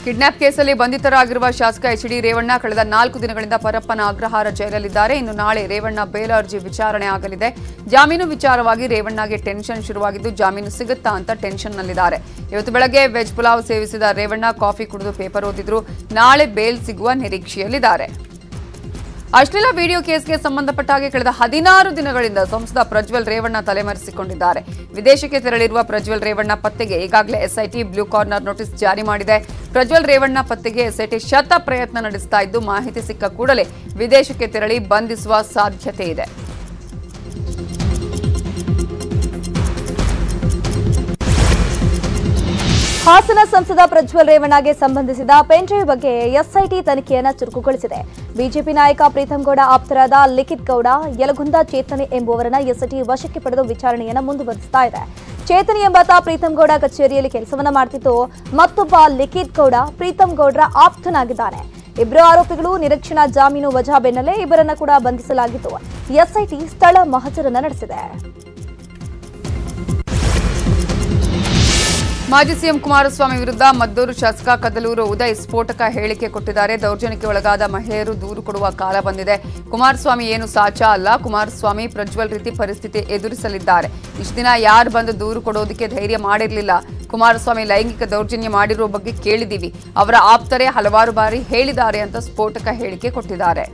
Kidnap ಕೇಸಲ್ಲಿ ಬಂಧಿತರಾಗಿರುವ ಶಾಸಕ H D. Revanna ಕಳೆದ 4 ದಿನಗಳಿಂದ ಪರಪ್ಪನ ಅಗ್ರಹಾರ ಜೈಲಲ್ಲಿದ್ದಾರೆ. ಇನ್ನು ನಾಳೆ ರೇವಣ್ಣ ಬೇಲ್ ಅರ್ಜಿ ವಿಚಾರಣೆ ಆಗಲಿದೆ. ಜಾಮೀನು ವಿಚಾರವಾಗಿ ರೇವಣ್ಣಗೆ ಟೆನ್ಷನ್ ಶುರುವಾಗಿದ್ದು ಜಾಮೀನು ಸಿಗುತ್ತಾ ಅಂತ ಟೆನ್ಷನ್ನಲ್ಲಿದ್ದಾರೆ. ಇವತ್ತು ಬೆಳಗ್ಗೆ ವೆಜ್ ಪುಲಾವ್ ಸೇವಿಸಿದ ರೇವಣ್ಣ ಕಾಫಿ ಕುಡಿದು ಪೇಪರ್ ಓದಿದ್ರು. ನಾಳೆ ಬೇಲ್ ಸಿಗುವ ನಿರೀಕ್ಷೆಯಲ್ಲಿದ್ದಾರೆ. ಅಶ್ಲೀಲ ವಿಡಿಯೋ ಕೇಸ್ಗೆ ಸಂಬಂಧಪಟ್ಟ ಹಾಗೆ ಕಳೆದ 16 ದಿನಗಳಿಂದ ಸಂಸದ ಪ್ರಜ್ವಲ್ ರೇವಣ್ಣ ತಲೆಮರೆಸಿಕೊಂಡಿದ್ದಾರೆ. ವಿದೇಶಕ್ಕೆ ತೆರಳಿರುವ ಪ್ರಜ್ವಲ್ ರೇವಣ್ಣ ಪತ್ತೆಗೆ ಈಗಾಗಲೇ ಎಸ್ಐಟಿ ಬ್ಲೂ ಕಾರ್ನರ್ ನೋಟಿಸ್ ಜಾರಿ ಮಾಡಿದೆ. ಪ್ರಜ್ವಲ್ ರೇವಣ್ಣ ಪತ್ತೆಗೆ ಎಸ್ಐಟಿ ಶತ ಪ್ರಯತ್ನ ನಡೆಸ್ತಾ ಇದ್ದು ಮಾಹಿತಿ ಸಿಕ್ಕ ಕೂಡಲೇ ವಿದೇಶಕ್ಕೆ ತೆರಳಿ ಬಂಧಿಸುವ ಸಾಧ್ಯತೆ ಇದೆ. ಹಾಸನ ಸಂಸದ ಪ್ರಜ್ವಲ್ ರೇವಣ್ಣಗೆ ಸಂಬಂಧಿಸಿದ ಪೆನ್ಡ್ರೈವ್ ಬಗ್ಗೆ ಎಸ್ಐಟಿ ತನಿಖೆಯನ್ನು ಚುರುಕುಗೊಳಿಸಿದೆ. ಬಿಜೆಪಿ ನಾಯಕ ಪ್ರೀತಂ ಗೌಡ ಆಪ್ತರಾದ ಲಿಖಿತ್ ಗೌಡ, ಯಲಗುಂದ ಚೇತನಿ ಎಂಬುವರನ್ನ ಎಸ್ಐಟಿ ವಶಕ್ಕೆ ಪಡೆದು ವಿಚಾರಣೆಯನ್ನು ಮುಂದುವರಿಸುತ್ತಾ ಇದೆ. ಚೇತನಿ ಎಂಬಾತ ಪ್ರೀತಂ ಗೌಡ ಕಚೇರಿಯಲ್ಲಿ ಕೆಲಸವನ್ನ ಮಾಡ್ತಿದ್ದು, ಮತ್ತೊಬ್ಬ ಲಿಖಿತ್ ಗೌಡ ಪ್ರೀತಂ ಗೌಡ್ರ ಆಪ್ತನಾಗಿದ್ದಾನೆ. ಇಬ್ಬರು ಆರೋಪಿಗಳು ನಿರೀಕ್ಷಣಾ ಜಾಮೀನು ವಜಾ ಬೆನ್ನಲ್ಲೇ ಇಬ್ಬರನ್ನ ಕೂಡ ಬಂಧಿಸಲಾಗಿದ್ದು ಎಸ್ಐಟಿ ಸ್ಥಳ ಮಹಜರನ್ನ ನಡೆಸಿದೆ. ಮಾಜಿ ಸಿಎಂ ಕುಮಾರಸ್ವಾಮಿ ವಿರುದ್ಧ ಮದ್ದೂರು ಶಾಸಕ ಕದಲೂರು ಉದಯ್ ಸ್ಫೋಟಕ ಹೇಳಿಕೆ ಕೊಟ್ಟಿದ್ದಾರೆ. ದೌರ್ಜನ್ಯಕ್ಕೆ ಒಳಗಾದ ಮಹಿಳೆಯರು ದೂರು ಕೊಡುವ ಕಾಲ ಬಂದಿದೆ. ಕುಮಾರಸ್ವಾಮಿ ಏನು ಸಾಚಾ ಅಲ್ಲ. ಕುಮಾರಸ್ವಾಮಿ ಪ್ರಜ್ವಲ್ ರೀತಿ ಪರಿಸ್ಥಿತಿ ಎದುರಿಸಲಿದ್ದಾರೆ. ಇಷ್ಟು ದಿನ ಯಾರು ಬಂದು ದೂರು ಕೊಡೋದಕ್ಕೆ ಧೈರ್ಯ ಮಾಡಿರಲಿಲ್ಲ. ಕುಮಾರಸ್ವಾಮಿ ಲೈಂಗಿಕ ದೌರ್ಜನ್ಯ ಮಾಡಿರುವ ಬಗ್ಗೆ ಕೇಳಿದ್ದೀವಿ. ಅವರ ಆಪ್ತರೇ ಹಲವಾರು ಬಾರಿ ಹೇಳಿದ್ದಾರೆ ಅಂತ ಸ್ಫೋಟಕ ಹೇಳಿಕೆ ಕೊಟ್ಟಿದ್ದಾರೆ.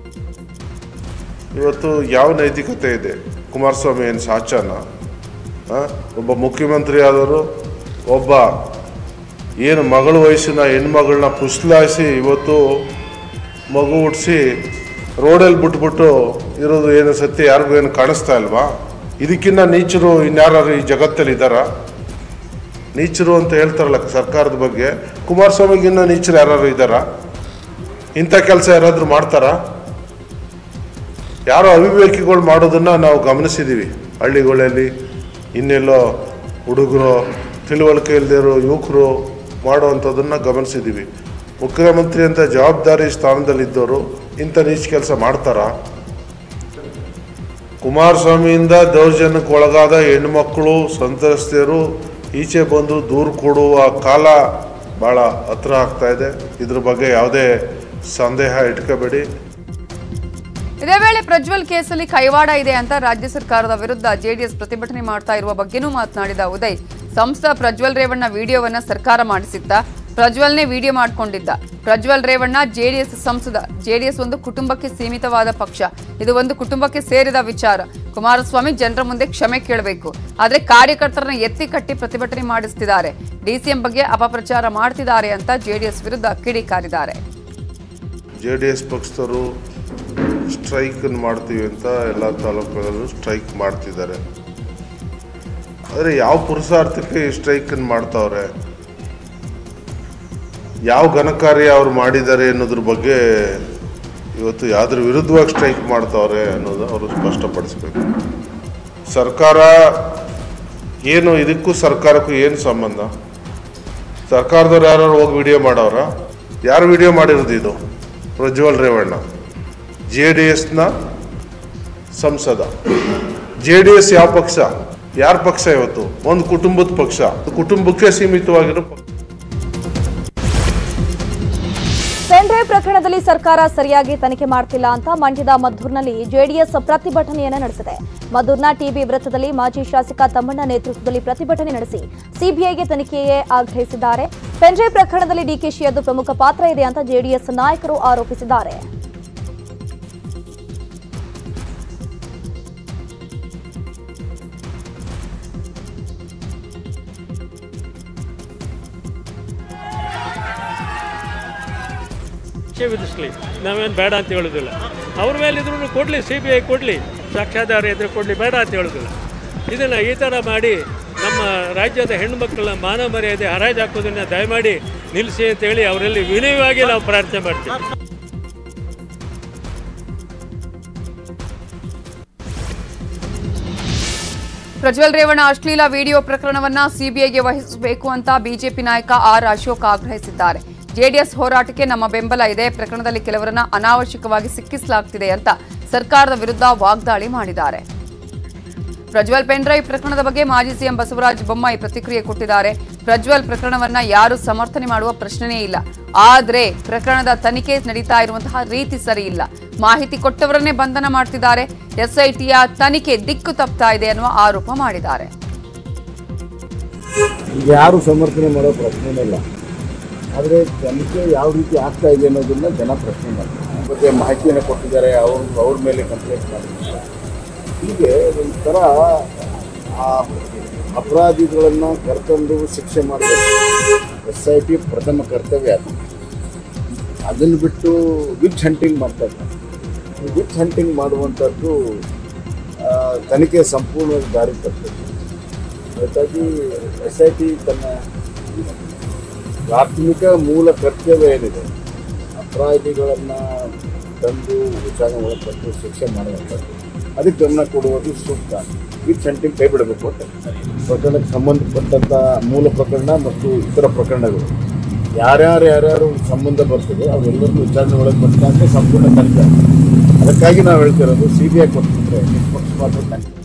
ಇವತ್ತು ಯಾವ ನೈತಿಕತೆ ಇದೆ? ಕುಮಾರಸ್ವಾಮಿ ಏನು ಸಾಚಾನ? ಒಬ್ಬ ಮುಖ್ಯಮಂತ್ರಿ ಆದರೂ ಒಬ್ಬ ಏನು ಮಗಳ ವಯಸ್ಸಿನ ಹೆಣ್ಮಗಳನ್ನ ಪುಸ್ಲಾಯಿಸಿ ಇವತ್ತು ಮಗು ಹುಟ್ಟಿಸಿ ರೋಡಲ್ಲಿ ಬಿಟ್ಬಿಟ್ಟು ಇರೋದು ಏನು ಸತ್ಯ ಯಾರಿಗೂ ಏನು ಕಾಣಿಸ್ತಾ ಇಲ್ವಾ? ಇದಕ್ಕಿಂತ ನೀಚರು ಇನ್ಯಾರು ಈ ಜಗತ್ತಲ್ಲಿ ಇದ್ದಾರ? ನೀಚರು ಅಂತ ಹೇಳ್ತಾರಲ್ಲ ಸರ್ಕಾರದ ಬಗ್ಗೆ, ಕುಮಾರಸ್ವಾಮಿಗಿನ್ನ ನೀಚರು ಯಾರು ಇದ್ದಾರ? ಇಂಥ ಕೆಲಸ ಯಾರಾದರೂ ಮಾಡ್ತಾರಾ? ಯಾರೋ ಅವಿವೇಕಿಗಳು ಮಾಡೋದನ್ನು ನಾವು ಗಮನಿಸಿದ್ದೀವಿ. ಹಳ್ಳಿಗಳಲ್ಲಿ ಇನ್ನೆಲ್ಲೋ ಹುಡುಗರು, ತಿಳುವಳಿಕೆ ಇಲ್ಲದಿರೋ ಯುವಕರು ಮಾಡುವಂಥದ್ದನ್ನು ಗಮನಿಸಿದ್ದೀವಿ. ಮುಖ್ಯಮಂತ್ರಿ ಅಂತ ಜವಾಬ್ದಾರಿ ಸ್ಥಾನದಲ್ಲಿದ್ದವರು ಇಂಥ ನೀಚ ಕೆಲಸ ಮಾಡ್ತಾರಾ? ಕುಮಾರಸ್ವಾಮಿಯಿಂದ ದೌರ್ಜನ್ಯಕ್ಕೆ ಒಳಗಾದ ಹೆಣ್ಮಕ್ಕಳು, ಸಂತ್ರಸ್ತೆಯರು ಈಚೆ ಬಂದು ದೂರು ಕೊಡುವ ಕಾಲ ಭಾಳ ಹತ್ರ ಆಗ್ತಾ ಇದೆ. ಇದ್ರ ಬಗ್ಗೆ ಯಾವುದೇ ಸಂದೇಹ ಇಟ್ಕೋಬೇಡಿ. ಇದೇ ವೇಳೆ ಪ್ರಜ್ವಲ್ ಕೇಸಲ್ಲಿ ಕೈವಾಡ ಇದೆ ಅಂತ ರಾಜ್ಯ ಸರ್ಕಾರದ ವಿರುದ್ಧ ಜೆಡಿಎಸ್ ಪ್ರತಿಭಟನೆ ಮಾಡ್ತಾ ಇರುವ ಬಗ್ಗೆನೂ ಮಾತನಾಡಿದ ಉದಯ್, ಸಂಸದ ಪ್ರಜ್ವಲ್ ರೇವಣ್ಣ ವಿಡಿಯೋವನ್ನ ಸರ್ಕಾರ ಮಾಡಿಸಿತ್ತ, ಪ್ರಜ್ವಲ್ನೇ ವಿಡಿಯೋ ಮಾಡಿಕೊಂಡಿದ್ದ. ಪ್ರಜ್ವಲ್ ರೇವಣ್ಣ ಜೆಡಿಎಸ್ ಸಂಸದ. ಜೆಡಿಎಸ್ ಒಂದು ಕುಟುಂಬಕ್ಕೆ ಸೀಮಿತವಾದ ಪಕ್ಷ. ಇದು ಒಂದು ಕುಟುಂಬಕ್ಕೆ ಸೇರಿದ ವಿಚಾರ. ಕುಮಾರಸ್ವಾಮಿ ಜನರ ಮುಂದೆ ಕ್ಷಮೆ ಕೇಳಬೇಕು. ಆದರೆ ಕಾರ್ಯಕರ್ತರನ್ನ ಎತ್ತಿ ಕಟ್ಟಿ ಪ್ರತಿಭಟನೆ ಮಾಡಿಸ್ತಿದ್ದಾರೆ. ಡಿಸಿಎಂ ಬಗ್ಗೆ ಅಪಪ್ರಚಾರ ಮಾಡ್ತಿದ್ದಾರೆ ಅಂತ ಜೆಡಿಎಸ್ ವಿರುದ್ಧ ಕಿಡಿಕಾರಿದ್ದಾರೆ. ಜೆಡಿಎಸ್ ಪಕ್ಷದವರು ಸ್ಟ್ರೈಕ್ ಮಾಡ್ತೀವಿ ಅಂತ ಎಲ್ಲ ತಾಲೂಕುಗಳಲ್ಲೂ ಸ್ಟ್ರೈಕ್ ಮಾಡ್ತಿದ್ದಾರೆ. ಆದರೆ ಯಾವ ಪುರುಷಾರ್ಥಕ್ಕೆ ಈ ಸ್ಟ್ರೈಕನ್ನು ಮಾಡ್ತಾವ್ರೆ, ಯಾವ ಘನಕಾರ್ಯ ಅವ್ರು ಮಾಡಿದ್ದಾರೆ ಅನ್ನೋದ್ರ ಬಗ್ಗೆ ಇವತ್ತು ಯಾವ್ದ್ರ ವಿರುದ್ಧವಾಗಿ ಸ್ಟ್ರೈಕ್ ಮಾಡ್ತಾವ್ರೆ ಅನ್ನೋದು ಅವರು ಸ್ಪಷ್ಟಪಡಿಸ್ಬೇಕು. ಸರ್ಕಾರ ಏನು, ಇದಕ್ಕೂ ಸರ್ಕಾರಕ್ಕೂ ಏನು ಸಂಬಂಧ? ಸರ್ಕಾರದವ್ರು ಯಾರು ಹೋಗಿ ವಿಡಿಯೋ ಮಾಡೋರ? ಯಾರು ವಿಡಿಯೋ ಮಾಡಿರೋದು? ಇದು ಪ್ರಜ್ವಲ್ ರೇವಣ್ಣ, ಜೆಡಿಎಸ್ನ ಸಂಸದ. ಜೆಡಿಎಸ್ ಯಾವ ಪಕ್ಷ? ಯಾರ ಪಕ್ಷ? ಇವತ್ತು ಒಂದು ಕುಟುಂಬದ ಪಕ್ಷ, ಕುಟುಂಬಕ್ಕೆ ಸೀಮಿತವಾಗಿರೋ ಪಕ್ಷ. ಪೆನ್ಡ್ರೈವ್ ಪ್ರಕರಣದಲ್ಲಿ ಸರ್ಕಾರ ಸರಿಯಾಗಿ ತನಿಖೆ ಮಾಡ್ತಿಲ್ಲ ಅಂತ ಮಂಡ್ಯದ ಮದ್ದೂರಿನಲ್ಲಿ ಜೆಡಿಎಸ್ ಪ್ರತಿಭಟನೆಯನ್ನು ನಡೆಸಿದೆ. ಮದ್ದೂರಿನ ಟಿಬಿ ವೃತ್ತದಲ್ಲಿ ಮಾಜಿ ಶಾಸಕ ತಮ್ಮಣ್ಣ ನೇತೃತ್ವದಲ್ಲಿ ಪ್ರತಿಭಟನೆ ನಡೆಸಿ ಸಿಬಿಐಗೆ ತನಿಖೆಯೇ ಆಗ್ರಹಿಸಿದ್ದಾರೆ. ಪೆನ್ಡ್ರೈವ್ ಪ್ರಕರಣದಲ್ಲಿ ಡಿಕೆಶಿಯದ್ದು ಪ್ರಮುಖ ಪಾತ್ರ ಇದೆ ಅಂತ ಜೆಡಿಎಸ್ ನಾಯಕರು ಆರೋಪಿಸಿದ್ದಾರೆ. ವಿಧಿಸಲಿ, ನಾವೇನು ಬೇಡ ಅಂತ ಹೇಳೋದಿಲ್ಲ. ಅವ್ರ ಮೇಲೆ ಇದ್ರೂ ಕೊಡಲಿ, CBI ಕೊಡಲಿ, ಸಾಕ್ಷ್ಯಾಧಾರ ಇದ್ರೆ ಕೊಡಲಿ, ಬೇಡ ಅಂತ ಹೇಳೋದಿಲ್ಲ. ಇದನ್ನು ಈ ಥರ ಮಾಡಿ ನಮ್ಮ ರಾಜ್ಯದ ಹೆಣ್ಣುಮಕ್ಕಳ ಮಾನ ಮರ್ಯಾದೆ ಹರಾಜು ಹಾಕೋದನ್ನು ದಯಮಾಡಿ ನಿಲ್ಲಿಸಿ ಅಂತೇಳಿ ಅವರಲ್ಲಿ ವಿನಯವಾಗಿ ನಾವು ಪ್ರಾರ್ಥನೆ ಮಾಡ್ತೀವಿ. ಪ್ರಜ್ವಲ್ ರೇವಣ್ಣ ಅಶ್ಲೀಲ ವಿಡಿಯೋ ಪ್ರಕರಣವನ್ನ ಸಿಬಿಐಗೆ ವಹಿಸಬೇಕು ಅಂತ ಬಿಜೆಪಿ ನಾಯಕ ಆರ್ ಅಶೋಕ್ ಆಗ್ರಹಿಸಿದ್ದಾರೆ. ಜೆಡಿಎಸ್ ಹೋರಾಟಕ್ಕೆ ನಮ್ಮ ಬೆಂಬಲ ಇದೆ. ಪ್ರಕರಣದಲ್ಲಿ ಕೆಲವರನ್ನ ಅನಾವಶ್ಯಕವಾಗಿ ಸಿಕ್ಕಿಸಲಾಗುತ್ತಿದೆ ಅಂತ ಸರ್ಕಾರದ ವಿರುದ್ಧ ವಾಗ್ದಾಳಿ ಮಾಡಿದ್ದಾರೆ. ಪ್ರಜ್ವಲ್ ಪೆನ್ಡ್ರೈವ್ ಪ್ರಕರಣದ ಬಗ್ಗೆ ಮಾಜಿ ಸಿಎಂ ಬಸವರಾಜ ಬೊಮ್ಮಾಯಿ ಪ್ರತಿಕ್ರಿಯೆ ಕೊಟ್ಟಿದ್ದಾರೆ. ಪ್ರಜ್ವಲ್ ಪ್ರಕರಣವನ್ನ ಯಾರು ಸಮರ್ಥನೆ ಮಾಡುವ ಪ್ರಶ್ನೆಯೇ ಇಲ್ಲ. ಆದರೆ ಪ್ರಕರಣದ ತನಿಖೆ ನಡೀತಾ ಇರುವಂತಹ ರೀತಿ ಸರಿ ಇಲ್ಲ. ಮಾಹಿತಿ ಕೊಟ್ಟವರನ್ನೇ ಬಂಧನ ಮಾಡ್ತಿದ್ದಾರೆ. ಎಸ್ಐಟಿಯ ತನಿಖೆ ದಿಕ್ಕು ತಪ್ತಾ ಇದೆ ಅನ್ನುವ ಆರೋಪ ಮಾಡಿದ್ದಾರೆ. ಯಾರು ಸಮರ್ಥನೆ ಮಾಡೋ ಪ್ರಶ್ನೆನೇ ಇಲ್ಲ. ಆದರೆ ತನಿಖೆ ಯಾವ ರೀತಿ ಆಗ್ತಾ ಇದೆ ಅನ್ನೋದನ್ನ ಜನ ಪ್ರಶ್ನೆ ಮಾಡ್ತಾರೆ. ಬಗ್ಗೆ ಮಾಹಿತಿಯನ್ನು ಕೊಟ್ಟಿದ್ದಾರೆ, ಅವ್ರ ಮೇಲೆ ಕಂಪ್ಲೇಂಟ್ ಮಾಡಿದ್ದಾರೆ. ಹೀಗೆ ಒಂಥರ ಆ ಅಪರಾಧಿಗಳನ್ನು ಕರ್ತಂದು ಶಿಕ್ಷೆ ಮಾಡಬೇಕು. SIT ಪ್ರಥಮ ಕರ್ತವ್ಯ ಅದು. ಅದನ್ನು ಬಿಟ್ಟು ವಿಚ್ ಹಂಟಿಂಗ್ ಮಾಡ್ತಾರೆ. ವಿಚ್ ಹಂಟಿಂಗ್ ಮಾಡುವಂಥದ್ದು ತನಿಖೆ ಸಂಪೂರ್ಣವಾಗಿ ದಾರಿ ತಪ್ಪಬೇಕು. ಅದಕ್ಕಾಗಿ SIT ತನ್ನ ಪ್ರಾಥಮಿಕ ಮೂಲ ಕರ್ತವ್ಯ ಏನಿದೆ, ಅಪರಾಧಿಗಳನ್ನು ತಂದು ವಿಚಾರಣೆ ಒಳಪಟ್ಟು ಶಿಕ್ಷೆ ಮಾಡುವಂಥದ್ದು, ಅದಕ್ಕೆ ಗಮನ ಕೊಡುವುದು ಸೂಕ್ತ. ವಿಚ್ ಹಂಟಿಂಗ್ ಕೈ ಬಿಡಬೇಕು ಅಂತ ಪ್ರಕರಣಕ್ಕೆ ಸಂಬಂಧಪಟ್ಟಂಥ ಮೂಲ ಪ್ರಕರಣ ಮತ್ತು ಇತರ ಪ್ರಕರಣಗಳು ಯಾರ್ಯಾರು ಸಂಬಂಧ ಬರ್ತದೆ ಅವೆಲ್ಲರೂ ವಿಚಾರಣೆ ಒಳಗೆ ಬರ್ತಂತೆ ಸಂಪೂರ್ಣ ತನಿಖೆ. ಅದಕ್ಕಾಗಿ ನಾವು ಹೇಳ್ತಿರೋದು CBI ಕೊಟ್ಟಿದ್ರೆ ನಿಷ್ಪಕ್ಷಪಾತ ತನಿಖೆ.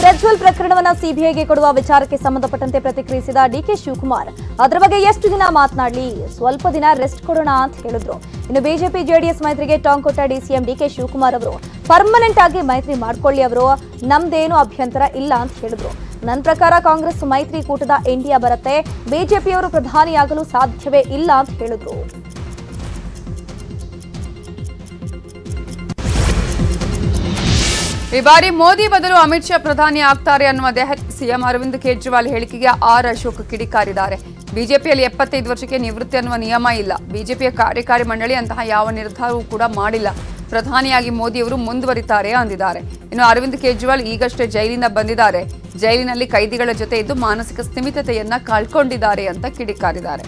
ಪ್ರಜ್ವಲ್ ಪ್ರಕರಣವನ್ನ ಸಿಬಿಐಗೆ ಕೊಡುವ ವಿಚಾರಕ್ಕೆ ಸಂಬಂಧಪಟ್ಟಂತೆ ಪ್ರತಿಕ್ರಿಯಿಸಿದ DK ಶಿವಕುಮಾರ್ ಅದರ ಬಗ್ಗೆ ಎಷ್ಟು ದಿನ ಮಾತನಾಡಲಿ, ಸ್ವಲ್ಪ ದಿನ ರೆಸ್ಟ್ ಕೊಡೋಣ ಅಂತ ಹೇಳಿದ್ರು. ಇನ್ನು ಬಿಜೆಪಿ ಜೆಡಿಎಸ್ ಮೈತ್ರಿಗೆ ಟಾಂಗ್ ಕೊಟ್ಟ DCM DK ಶಿವಕುಮಾರ್ ಅವರು ಪರ್ಮನೆಂಟ್ ಆಗಿ ಮೈತ್ರಿ ಮಾಡ್ಕೊಳ್ಳಿ, ಅವರು ನಮ್ದೇನು ಅಭ್ಯಂತರ ಇಲ್ಲ ಅಂತ ಹೇಳಿದ್ರು. ನನ್ನ ಪ್ರಕಾರ ಕಾಂಗ್ರೆಸ್ ಮೈತ್ರಿಕೂಟದ ಇಂಡಿಯಾ ಬರುತ್ತೆ, ಬಿಜೆಪಿಯವರು ಪ್ರಧಾನಿಯಾಗಲು ಸಾಧ್ಯವೇ ಇಲ್ಲ ಅಂತ ಹೇಳಿದ್ರು. ಈ ಬಾರಿ ಮೋದಿ ಬದಲು ಅಮಿತ್ ಶಾ ಪ್ರಧಾನಿ ಆಗ್ತಾರೆ ಅನ್ನುವ ದೆಹಲಿ ಸಿಎಂ ಅರವಿಂದ್ ಕೇಜ್ರಿವಾಲ್ ಹೇಳಿಕೆಗೆ ಅಶೋಕ್ ಕಿಡಿಕಾರಿದ್ದಾರೆ. ಬಿಜೆಪಿಯಲ್ಲಿ 75 ವರ್ಷಕ್ಕೆ ನಿವೃತ್ತಿ ಅನ್ನುವ ನಿಯಮ ಇಲ್ಲ. ಬಿಜೆಪಿಯ ಕಾರ್ಯಕಾರಿ ಮಂಡಳಿ ಅಂತಹ ಯಾವ ನಿರ್ಧಾರವೂ ಕೂಡ ಮಾಡಿಲ್ಲ. ಪ್ರಧಾನಿಯಾಗಿ ಮೋದಿಯವರು ಮುಂದುವರಿತಾರೆ ಅಂದಿದ್ದಾರೆ. ಇನ್ನು ಅರವಿಂದ್ ಕೇಜ್ರಿವಾಲ್ ಈಗಷ್ಟೇ ಜೈಲಿಂದ ಬಂದಿದ್ದಾರೆ. ಜೈಲಿನಲ್ಲಿ ಕೈದಿಗಳ ಜೊತೆ ಇದ್ದು ಮಾನಸಿಕ ಸ್ಥಿಮಿತತೆಯನ್ನ ಕಳ್ಕೊಂಡಿದ್ದಾರೆ ಅಂತ ಕಿಡಿಕಾರಿದ್ದಾರೆ.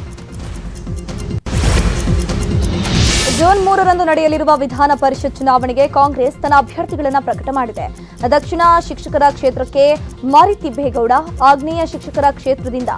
ಜೂನ್ 3ರಂದು ನಡೆಯಲಿರುವ ವಿಧಾನ ಪರಿಷತ್ ಚುನಾವಣೆಗೆ ಕಾಂಗ್ರೆಸ್ ತನ್ನ ಅಭ್ಯರ್ಥಿಗಳನ್ನು ಪ್ರಕಟ ಮಾಡಿದೆ. ದಕ್ಷಿಣ ಶಿಕ್ಷಕರ ಕ್ಷೇತ್ರಕ್ಕೆ ಮಾರಿತಿಬ್ಬೇಗೌಡ, ಆಗ್ನೇಯ ಶಿಕ್ಷಕರ ಕ್ಷೇತ್ರದಿಂದ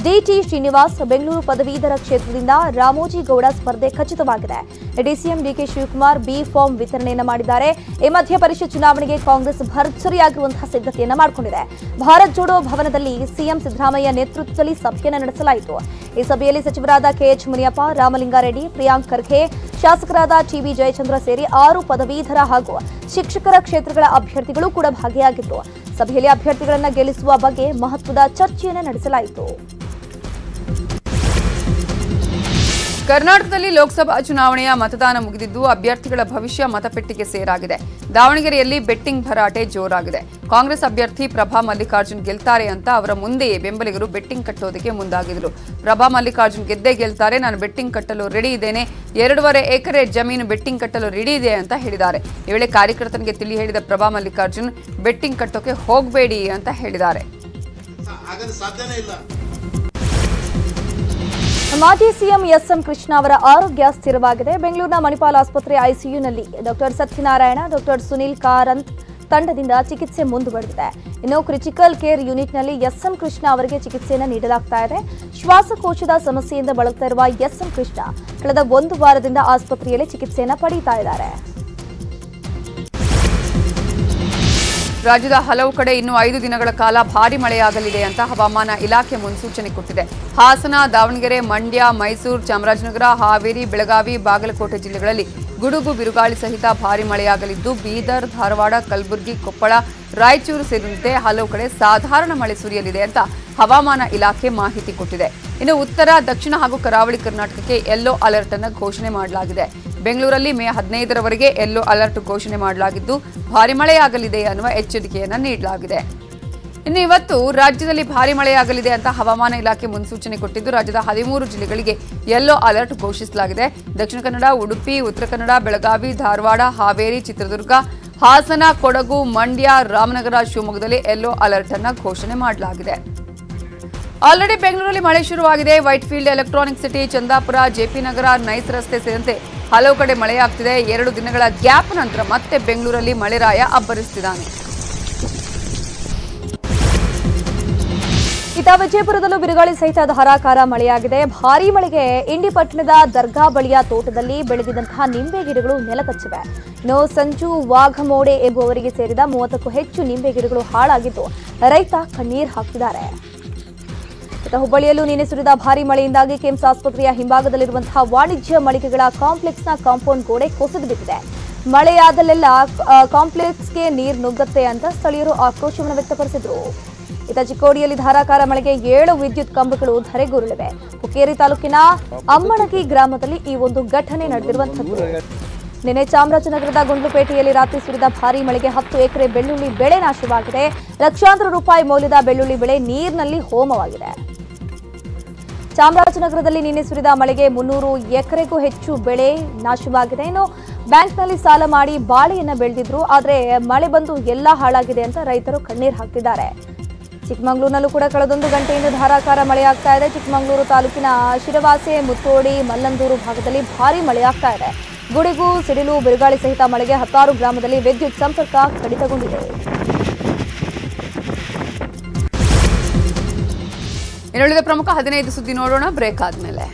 DT ಶ್ರೀನಿವಾಸ್, ಬೆಂಗಳೂರು ಪದವೀಧರ ಕ್ಷೇತ್ರದಿಂದ ರಾಮೋಜಿಗೌಡ ಸ್ಪರ್ಧೆ ಖಚಿತವಾಗಿದೆ. DCM DK Shivakumar B form ವಿತರಣೆಯನ್ನು ಮಾಡಿದ್ದಾರೆ. ಈ ಮಧ್ಯೆ ಪರಿಷತ್ ಚುನಾವಣೆಗೆ ಕಾಂಗ್ರೆಸ್ ಭರ್ಜರಿಯಾಗಿರುವಂತಹ ಸಿದ್ಧತೆಯನ್ನು ಮಾಡಿಕೊಂಡಿದೆ. ಭಾರತ್ ಜೋಡೋ ಭವನದಲ್ಲಿ ಸಿಎಂ ಸಿದ್ದರಾಮಯ್ಯ ನೇತೃತ್ವದಲ್ಲಿ ಸಭೆಯನ್ನು ನಡೆಸಲಾಯಿತು. ಈ ಸಭೆಯಲ್ಲಿ ಸಚಿವರಾದ KH ಮುನಿಯಪ್ಪ, ರಾಮಲಿಂಗಾರೆಡ್ಡಿ, ಪ್ರಿಯಾಂಕ್ ಖರ್ಗೆ, ಶಾಸಕರಾದ TB ಜಯಚಂದ್ರ ಸೇರಿ 6 ಪದವೀಧರ ಹಾಗೂ ಶಿಕ್ಷಕರ ಕ್ಷೇತ್ರಗಳ ಅಭ್ಯರ್ಥಿಗಳು ಕೂಡ ಭಾಗಿಯಾಗಿದ್ದರು. ಸಭೆಯಲ್ಲಿ ಅಭ್ಯರ್ಥಿಗಳನ್ನು ಗೆಲ್ಲಿಸುವ ಬಗ್ಗೆ ಮಹತ್ವದ ಚರ್ಚೆಯನ್ನು ನಡೆಸಲಾಯಿತು. ಕರ್ನಾಟಕದಲ್ಲಿ ಲೋಕಸಭಾ ಚುನಾವಣೆಯ ಮತದಾನ ಮುಗಿದಿದ್ದು ಅಭ್ಯರ್ಥಿಗಳ ಭವಿಷ್ಯ ಮತಪೆಟ್ಟಿಗೆ ಸೇರಾಗಿದೆ. ದಾವಣಗೆರೆಯಲ್ಲಿ ಬೆಟ್ಟಿಂಗ್ ಭರಾಟೆ ಜೋರಾಗಿದೆ. ಕಾಂಗ್ರೆಸ್ ಅಭ್ಯರ್ಥಿ ಪ್ರಭಾ ಮಲ್ಲಿಕಾರ್ಜುನ್ ಗೆಲ್ತಾರೆ ಅಂತ ಅವರ ಮುಂದೆಯೇ ಬೆಂಬಲಿಗರು ಬೆಟ್ಟಿಂಗ್ ಕಟ್ಟೋದಕ್ಕೆ ಮುಂದಾಗಿದ್ರು. ಪ್ರಭಾ ಮಲ್ಲಿಕಾರ್ಜುನ್ ಗೆದ್ದೇ ಗೆಲ್ತಾರೆ, ನಾನು ಬೆಟ್ಟಿಂಗ್ ಕಟ್ಟಲು ರೆಡಿ ಇದ್ದೇನೆ, 2.5 ಎಕರೆ ಜಮೀನು ಬೆಟ್ಟಿಂಗ್ ಕಟ್ಟಲು ರೆಡಿ ಇದೆ ಅಂತ ಹೇಳಿದ್ದಾರೆ. ಈ ವೇಳೆ ಕಾರ್ಯಕರ್ತನಿಗೆ ತಿಳಿ ಹೇಳಿದ ಪ್ರಭಾ ಮಲ್ಲಿಕಾರ್ಜುನ್ ಬೆಟ್ಟಿಂಗ್ ಕಟ್ಟೋಕೆ ಹೋಗಬೇಡಿ ಅಂತ ಹೇಳಿದ್ದಾರೆ. ಮಾಜಿ ಸಿಎಂ SM ಕೃಷ್ಣ ಅವರ ಆರೋಗ್ಯ ಸ್ಥಿರವಾಗಿದೆ. ಬೆಂಗಳೂರಿನ ಮಣಿಪಾಲ್ ಆಸ್ಪತ್ರೆ ICUನಲ್ಲಿ ಡಾಕ್ಟರ್ ಸತ್ಯನಾರಾಯಣ, ಡಾಕ್ಟರ್ ಸುನಿಲ್ ಕಾರಂತ್ ತಂಡದಿಂದ ಚಿಕಿತ್ಸೆ ಮುಂದುವರೆದಿದೆ. ಇನ್ನು ಕ್ರಿಟಿಕಲ್ ಕೇರ್ ಯೂನಿಟ್ನಲ್ಲಿ SM ಕೃಷ್ಣ ಅವರಿಗೆ ಚಿಕಿತ್ಸೆಯನ್ನು ನೀಡಲಾಗ್ತಾ ಇದೆ. ಶ್ವಾಸಕೋಶದ ಸಮಸ್ಯೆಯಿಂದ ಬಳಲ್ತಾ ಇರುವ SM ಕೃಷ್ಣ ಕಳೆದ 1 ವಾರದಿಂದ ಆಸ್ಪತ್ರೆಯಲ್ಲಿ ಚಿಕಿತ್ಸೆಯನ್ನು ಪಡೆಯುತ್ತಾ ಇದ್ದಾರೆ. ರಾಜ್ಯದ ಹಲವು ಕಡೆ ಇನ್ನು 5 ದಿನಗಳ ಕಾಲ ಭಾರಿ ಮಳೆಯಾಗಲಿದೆ ಅಂತ ಹವಾಮಾನ ಇಲಾಖೆ ಮುನ್ಸೂಚನೆ ಕೊಟ್ಟಿದೆ. ಹಾಸನ, ದಾವಣಗೆರೆ, ಮಂಡ್ಯ, ಮೈಸೂರು, ಚಾಮರಾಜನಗರ, ಹಾವೇರಿ, ಬೆಳಗಾವಿ, ಬಾಗಲಕೋಟೆ ಜಿಲ್ಲೆಗಳಲ್ಲಿ ಗುಡುಗು ಬಿರುಗಾಳಿ ಸಹಿತ ಭಾರಿ ಮಳೆಯಾಗಲಿದ್ದು ಬೀದರ್, ಧಾರವಾಡ, ಕಲಬುರಗಿ, ಕೊಪ್ಪಳ, ರಾಯಚೂರು ಸೇರಿದಂತೆ ಹಲವು ಕಡೆ ಸಾಧಾರಣ ಮಳೆ ಸುರಿಯಲಿದೆ ಅಂತ ಹವಾಮಾನ ಇಲಾಖೆ ಮಾಹಿತಿ ಕೊಟ್ಟಿದೆ. ಇನ್ನು ಉತ್ತರ, ದಕ್ಷಿಣ ಹಾಗೂ ಕರಾವಳಿ ಕರ್ನಾಟಕಕ್ಕೆ ಯೆಲ್ಲೋ ಅಲರ್ಟ್ ಅನ್ನು ಘೋಷಣೆ ಮಾಡಲಾಗಿದೆ. ಬೆಂಗಳೂರಲ್ಲಿ ಮೇ 15ರವರೆಗೆ ಯೆಲ್ಲೋ ಅಲರ್ಟ್ ಘೋಷಣೆ ಮಾಡಲಾಗಿದ್ದು ಭಾರಿ ಮಳೆಯಾಗಲಿದೆ ಅನ್ನುವ ಎಚ್ಚರಿಕೆಯನ್ನು ನೀಡಲಾಗಿದೆ. ಇನ್ನು ಇವತ್ತು ರಾಜ್ಯದಲ್ಲಿ ಭಾರಿ ಮಳೆಯಾಗಲಿದೆ ಅಂತ ಹವಾಮಾನ ಇಲಾಖೆ ಮುನ್ಸೂಚನೆ ಕೊಟ್ಟಿದ್ದು ರಾಜ್ಯದ 13 ಜಿಲ್ಲೆಗಳಿಗೆ ಯೆಲ್ಲೋ ಅಲರ್ಟ್ ಘೋಷಿಸಲಾಗಿದೆ. ದಕ್ಷಿಣ ಕನ್ನಡ, ಉಡುಪಿ, ಉತ್ತರ ಕನ್ನಡ, ಬೆಳಗಾವಿ, ಧಾರವಾಡ, ಹಾವೇರಿ, ಚಿತ್ರದುರ್ಗ, ಹಾಸನ, ಕೊಡಗು, ಮಂಡ್ಯ, ರಾಮನಗರ, ಶಿವಮೊಗ್ಗದಲ್ಲಿ ಯೆಲ್ಲೋ ಅಲರ್ಟ್ ಅನ್ನು ಘೋಷಣೆ ಮಾಡಲಾಗಿದೆ. ಆಲ್ರೆಡಿ ಬೆಂಗಳೂರಲ್ಲಿ ಮಳೆ ಶುರುವಾಗಿದೆ. Whitefield, electronic city, Chandapura, JP ನಗರ, ನೈಸ್ ರಸ್ತೆ ಸೇರಿದಂತೆ ಹಲವು ಕಡೆ ಮಳೆಯಾಗ್ತಿದೆ. 2 ದಿನಗಳ ಗ್ಯಾಪ್ ನಂತರ ಮತ್ತೆ ಬೆಂಗಳೂರಲ್ಲಿ ಮಳೆರಾಯ ಅಬ್ಬರಿಸುತ್ತಿದ್ದಾನೆ. ಇತ್ತ ವಿಜಯಪುರದಲ್ಲೂ ಬಿರುಗಾಳಿ ಸಹಿತ ಧಾರಾಕಾರ ಮಳೆಯಾಗಿದೆ. ಭಾರೀ ಮಳೆಗೆ ಇಂಡಿ ಪಟ್ಟಣದ ದರ್ಗಾ ಬಳಿಯ ತೋಟದಲ್ಲಿ ಬೆಳೆದಿದ್ದಂತಹ ನಿಂಬೆ ಗಿಡಗಳು ನೆಲಕಚ್ಚಿವೆ. ಇನ್ನು ಸಂಜು ವಾಘಮೋಡೆ ಎಂಬುವರಿಗೆ ಸೇರಿದ 30ಕ್ಕೂ ಹೆಚ್ಚು ನಿಂಬೆ ಗಿಡಗಳು ಹಾಳಾಗಿದ್ದು ರೈತ ಕಣ್ಣೀರು ಹಾಕಿದ್ದಾರೆ. ಇತ್ತ ಹುಬ್ಬಳ್ಳಿಯಲ್ಲೂ ನಿನ್ನೆ ಸುರಿದ ಭಾರೀ ಮಳೆಯಿಂದಾಗಿ ಕೆಮ್ಸ್ ಆಸ್ಪತ್ರೆಯ ಹಿಂಭಾಗದಲ್ಲಿರುವಂತಹ ವಾಣಿಜ್ಯ ಮಳಿಗೆಗಳ ಕಾಂಪ್ಲೆಕ್ಸ್ನ ಕಾಂಪೌಂಡ್ ಗೋಡೆ ಕುಸಿದು ಬಿದ್ದಿದೆ. ಮಳೆಯಾದಲ್ಲೆಲ್ಲ ಕಾಂಪ್ಲೆಕ್ಸ್ಗೆ ನೀರು ನುಗ್ಗತ್ತೆ ಅಂತ ಸ್ಥಳೀಯರು ಆಕ್ರೋಶವನ್ನು ವ್ಯಕ್ತಪಡಿಸಿದರು. ಇತ್ತ ಚಿಕ್ಕೋಡಿಯಲ್ಲಿ ಧಾರಾಕಾರ ಮಳೆಗೆ 7 ವಿದ್ಯುತ್ ಕಂಬಗಳು ಧರೆಗುರುಳಿವೆ. ಹುಕ್ಕೇರಿ ತಾಲೂಕಿನ ಅಮ್ಮಣಗಿ ಗ್ರಾಮದಲ್ಲಿ ಈ ಒಂದು ಘಟನೆ ನಡೆದಿರುವಂತದ್ದು. ನಿನ್ನೆ ಚಾಮರಾಜನಗರದ ಗುಂಡ್ಲುಪೇಟೆಯಲ್ಲಿ ರಾತ್ರಿ ಸುರಿದ ಭಾರೀ ಮಳೆಗೆ 10 ಎಕರೆ ಬೆಳ್ಳುಳ್ಳಿ ಬೆಳೆ ನಾಶವಾಗಿದೆ. ಲಕ್ಷಾಂತರ ರೂಪಾಯಿ ಮೌಲ್ಯದ ಬೆಳ್ಳುಳ್ಳಿ ಬೆಳೆ ನೀರಿನಲ್ಲಿ ಹೋಮವಾಗಿದೆ. ಚಾಮರಾಜನಗರದಲ್ಲಿ ನಿನ್ನೆ ಸುರಿದ ಮಳೆಗೆ 300 ಎಕರೆಗೂ ಹೆಚ್ಚು ಬೆಳೆ ನಾಶವಾಗಿದೆ. ಇನ್ನು ಬ್ಯಾಂಕ್ನಲ್ಲಿ ಸಾಲ ಮಾಡಿ ಬಾಳೆಯನ್ನ ಬೆಳೆದಿದ್ರು, ಆದರೆ ಮಳೆ ಬಂದು ಎಲ್ಲ ಹಾಳಾಗಿದೆ ಅಂತ ರೈತರು ಕಣ್ಣೀರು ಹಾಕ್ತಿದ್ದಾರೆ. ಚಿಕ್ಕಮಗಳೂರಿನಲ್ಲೂ ಕೂಡ ಕಳೆದೊಂದು ಗಂಟೆಯಿಂದ ಧಾರಾಕಾರ ಮಳೆಯಾಗ್ತಾ ಇದೆ. ಚಿಕ್ಕಮಗಳೂರು ತಾಲೂಕಿನ ಶಿರವಾಸೆ, ಮುತ್ತೋಡಿ, ಮಲ್ಲಂದೂರು ಭಾಗದಲ್ಲಿ ಭಾರೀ ಮಳೆಯಾಗ್ತಾ ಇದೆ. ಗುಡುಗು, ಸಿಡಿಲು, ಬಿರುಗಾಳಿ ಸಹಿತ ಮಳೆಗೆ 16 ಗ್ರಾಮದಲ್ಲಿ ವಿದ್ಯುತ್ ಸಂಪರ್ಕ ಕಡಿತಗೊಂಡಿದೆ. ಇನ್ನುಳಿದ ಪ್ರಮುಖ 15 ಸುದ್ದಿ ನೋಡೋಣ ಬ್ರೇಕ್ ಆದ್ಮೇಲೆ.